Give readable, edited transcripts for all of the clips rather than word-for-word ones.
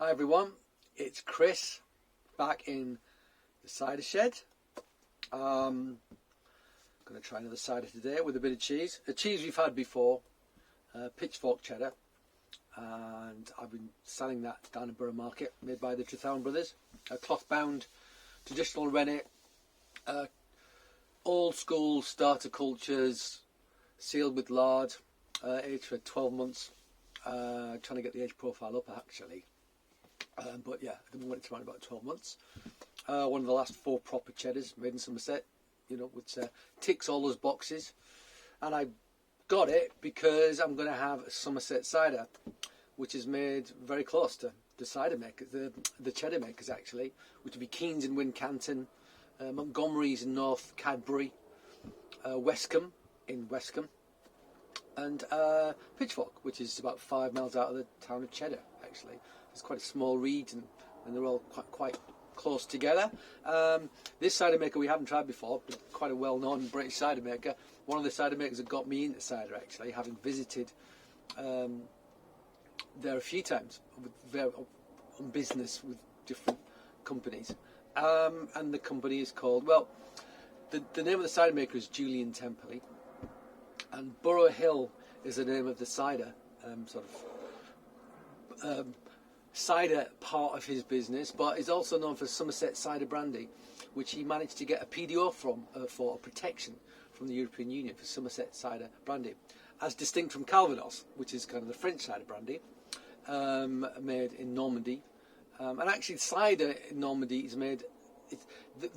Hi everyone, it's Chris back in the cider shed. Going to try another cider today with a bit of cheese. A cheese we've had before, Pitchfork Cheddar, and I've been selling that down in Burrow Market, made by the Trethowne brothers. A cloth bound, traditional rennet, old school starter cultures, sealed with lard, aged for 12 months. Trying to get the age profile up actually. But yeah, at the moment it's around about 12 months. One of the last 4 proper cheddars made in Somerset, which ticks all those boxes. And I got it because I'm going to have a Somerset cider, which is made very close to the cider makers, the cheddar makers actually, which would be Keynes in Wincanton, Montgomery's in North Cadbury, Westcombe in Westcombe, and Pitchfork, which is about 5 miles out of the town of Cheddar actually. It's quite a small region and they're all quite close together. This cider maker we haven't tried before, but quite a well-known British cider maker. One of the cider makers that got me into cider actually, having visited there a few times on business with different companies. And the company is called, the name of the cider maker is Julian Temperley, and Burrow Hill is the name of the cider cider part of his business, but is also known for Somerset cider brandy, which he managed to get a PDO from for protection from the European Union for Somerset cider brandy, as distinct from Calvados, which is kind of the French cider brandy made in Normandy. And actually cider in Normandy is made,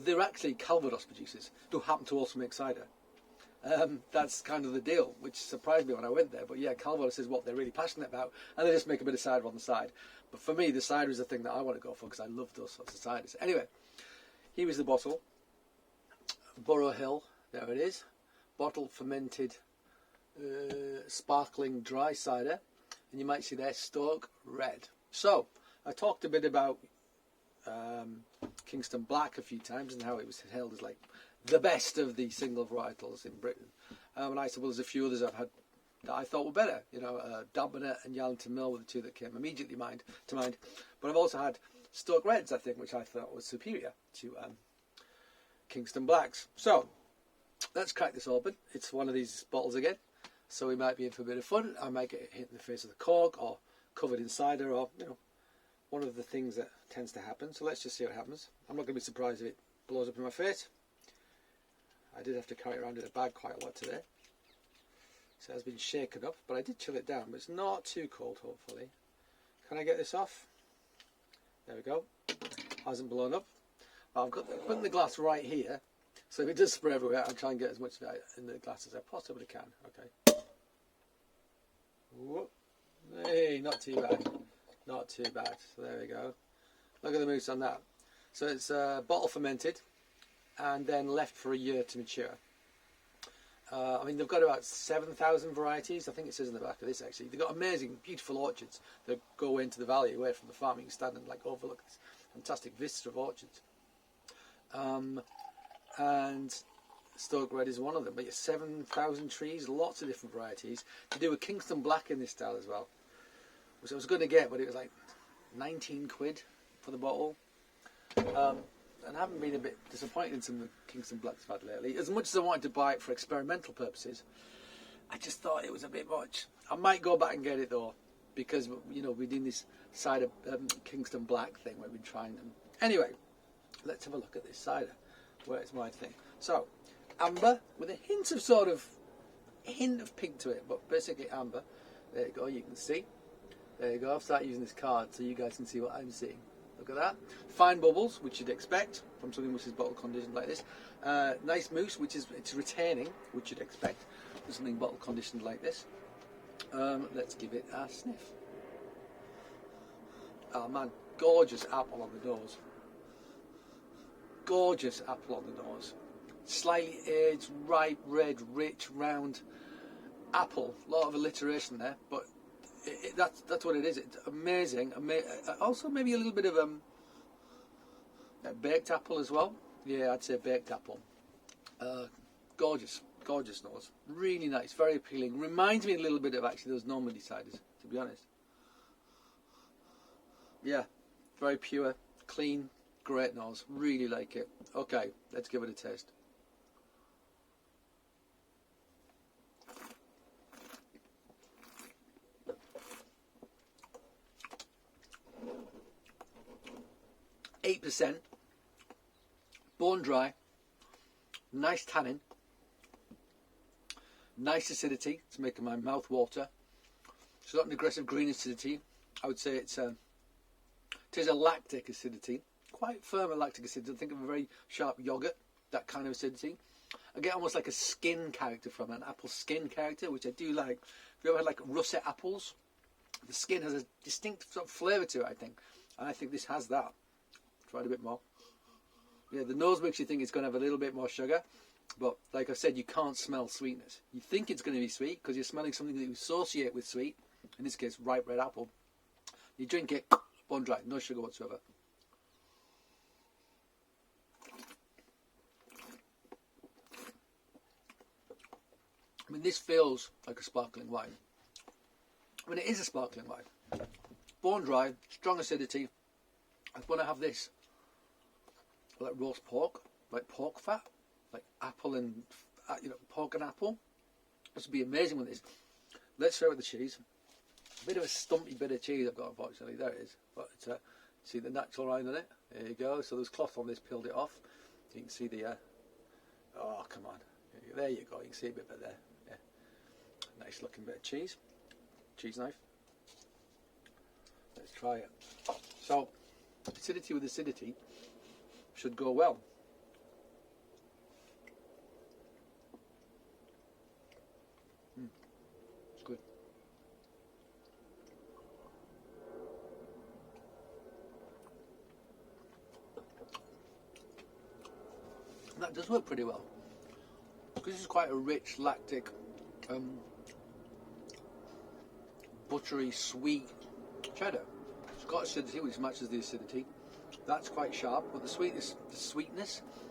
they're actually Calvados producers who happen to also make cider. That's kind of the deal, which surprised me when I went there. But yeah, Calvados is what they're really passionate about, and they just make a bit of cider on the side. But for me, the cider is the thing that I want to go for because I love those sorts of ciders. Anyway, here is the bottle. Burrow Hill, there it is. Bottle fermented, sparkling dry cider, and you might see there Stoke Red. So I talked a bit about Kingston Black a few times and how it was hailed as like the best of the single varietals in Britain. And I said, well, there's a few others I've had that I thought were better. Daubonnet and Yarlington Mill were the two that came immediately to mind. But I've also had Stoke Reds, I think, which I thought was superior to Kingston Blacks. So let's crack this open. It's one of these bottles again. So we might be in for a bit of fun. I might get hit in the face of the cork or covered in cider or, one of the things that tends to happen. So let's just see what happens. I'm not going to be surprised if it blows up in my face. I did have to carry it around in a bag quite a lot today. So it has been shaken up, but I did chill it down, but it's not too cold, hopefully. Can I get this off? There we go. Hasn't blown up. But I've got putting the glass right here, so if it does spray everywhere, I'll try and get as much of it in the glass as I possibly can. Okay. Whoop. Hey, not too bad. Not too bad. So there we go. Look at the mousse on that. So it's bottle fermented and then left for a year to mature. They've got about 7,000 varieties. I think it says in the back of this actually. They've got amazing, beautiful orchards that go into the valley away from the farm. You can stand and overlook this fantastic vista of orchards. And Stoke Red is one of them. But 7,000 trees, lots of different varieties. They do a Kingston Black in this style as well, which I was going to get, but it was like 19 quid for the bottle. And I haven't been a bit disappointed in some of the Kingston Blacks I've had lately. As much as I wanted to buy it for experimental purposes, I just thought it was a bit much. I might go back and get it though, because we're doing this cider Kingston Black thing where we've been trying them. Anyway, let's have a look at this cider, where it's my thing. So, amber with a hint of pink to it, but basically amber. There you go. You can see. There you go. I've started using this card so you guys can see what I'm seeing. Look at that. Fine bubbles, which you'd expect from something which is bottle conditioned like this. Nice mousse, it's retaining, which you'd expect for something bottle conditioned like this. Let's give it a sniff. Oh man, gorgeous apple on the nose. Gorgeous apple on the nose. Slightly aged, ripe, red, rich, round apple. A lot of alliteration there, but that's what it is. It's amazing. Also maybe a little bit of baked apple as well. Yeah, I'd say baked apple. Gorgeous nose. Really nice, very appealing. Reminds me a little bit of actually those Normandy ciders, to be honest. Yeah, very pure, clean, great nose. Really like it. Okay, let's give it a taste. %, bone dry, nice tannin, nice acidity. It's making my mouth water. It's not an aggressive green acidity. I would say it is a lactic acidity, quite firm lactic acidity. I think of a very sharp yogurt, that kind of acidity. I get almost like a skin character from it, an apple skin character, which I do like. If you ever had like russet apples, the skin has a distinct sort of flavour to it, I think. And I think this has that. Try it a bit more. Yeah, the nose makes you think it's going to have a little bit more sugar, but like I said, you can't smell sweetness. You think it's going to be sweet because you're smelling something that you associate with sweet, in this case, ripe red apple. You drink it, bone dry, no sugar whatsoever. I mean, this feels like a sparkling wine. I mean, it is a sparkling wine. Bone dry, strong acidity. I want to have this. Like roast pork, like pork fat, like apple and, pork and apple. This would be amazing with this. Let's try with the cheese. A bit of a stumpy bit of cheese I've got, unfortunately. There it is. But see the natural rind on it? There you go. So there's cloth on this, peeled it off. You can see the, oh, come on. There you go. You can see a bit there. Yeah. Nice looking bit of cheese. Cheese knife. Let's try it. So, acidity with acidity should go well. It's good. That does work pretty well. Because this is quite a rich, lactic, buttery, sweet cheddar. It's got acidity, which matches the acidity. That's quite sharp, but the sweetness,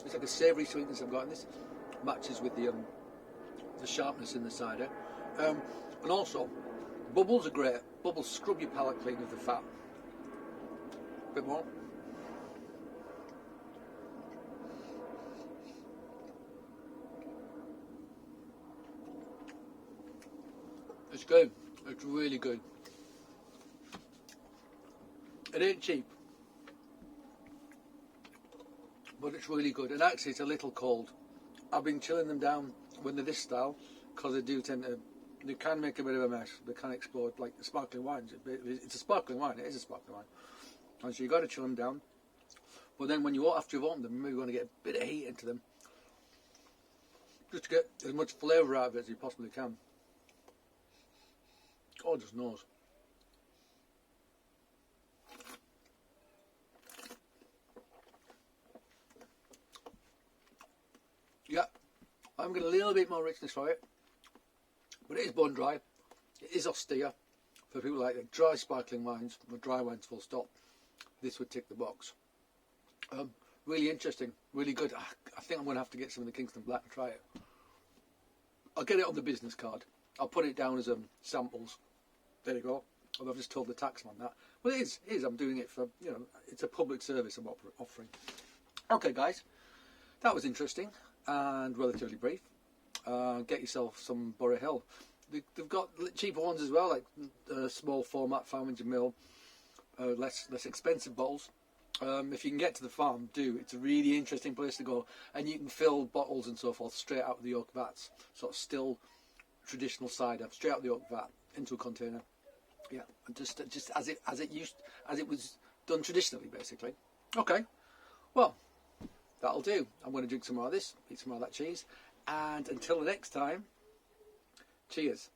it's like a savoury sweetness I've got in this, matches with the sharpness in the cider. And also, bubbles are great. Bubbles scrub your palate clean of the fat. A bit more. It's good. It's really good. It ain't cheap, but it's really good. And actually, it's a little cold. I've been chilling them down when they're this style because they do tend to. They can make a bit of a mess. They can explode like the sparkling wines. It's a sparkling wine. It is a sparkling wine. And so you got to chill them down. But then when after you've opened them, you're maybe going to get a bit of heat into them, just to get as much flavour out of it as you possibly can. Gorgeous nose. Yeah, I'm getting a little bit more richness for it, but it is bone dry. It is austere for people like dry sparkling wines or dry wines full stop. This would tick the box. Really interesting, really good. I think I'm going to have to get some of the Kingston Black and try it. I'll get it on the business card. I'll put it down as samples. There you go. I've just told the taxman that. Well, it is. I'm doing it for, it's a public service I'm offering. Okay, guys, that was interesting and relatively brief. Get yourself some Burrow Hill. They've got cheaper ones as well, like small format farming to mill, less expensive bottles. If you can get to the farm, do. It's a really interesting place to go, and you can fill bottles and so forth straight out of the oak vats, sort of still traditional cider, straight out of the oak vat into a container. Yeah, and just as it was done traditionally, basically. Okay, well, that'll do. I'm going to drink some more of this, eat some more of that cheese, and until the next time, cheers.